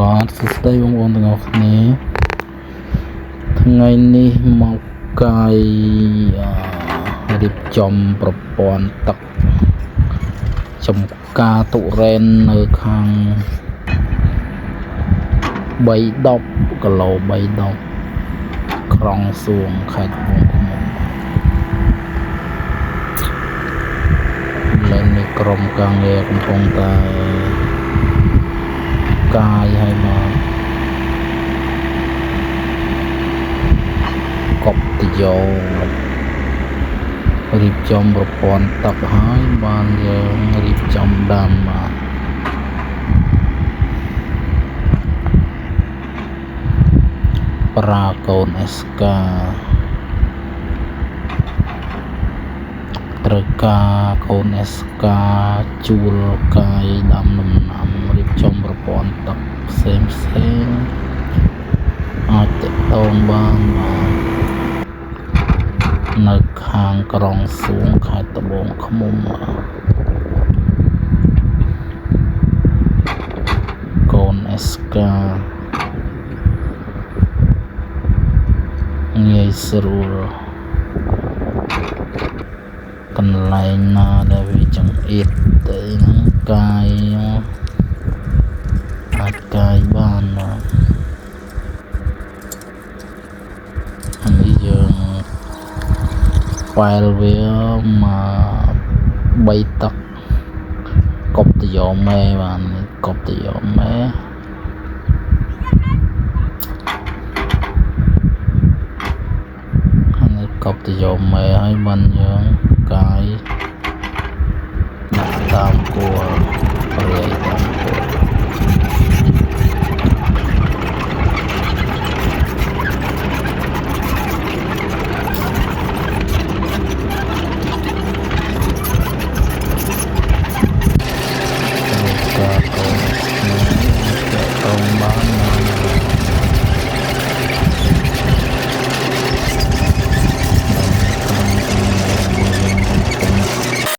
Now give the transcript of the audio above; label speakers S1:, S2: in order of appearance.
S1: បាទសួស្តីបងប្អូនទាំងអស់គ្នាថ្ងៃនេះមកកាយរៀបចំប្រព័ន្ធទឹកចំការទុរេននៅខាង310គីឡូ310ក្រុងសួងខេត្តត្បូងឃ្មុំលើនេះក្រុមការងារកំពុងតែកាយឲ្យមកកប់តយោរៀបចំប្រព័ន្ធទឹកហើយបានយើងរៀបចំដាំមកប្រើកូនអេសកាត្រូវការកូនអេសកាជួលកាយដាំដំណាំរៀបចំប្រព័ន្ធទឹកផ្សេងអាចទាក់ទងបាននៅខាងក្រុងសួងខេត្តត្បូងឃ្មុំកូនអេសកាងាយស្រួលកន្លែងណាដែលវាចង្អៀតទៅហ្នឹងកាយអាចកាយបាននេះយើងហ្វាយវាមក3ទឹកកប់តយោមេបានកប់តយោមេកប់តយោមេឲ្យបានយើងកាយដាក់តាមគួរព្រាយទៅ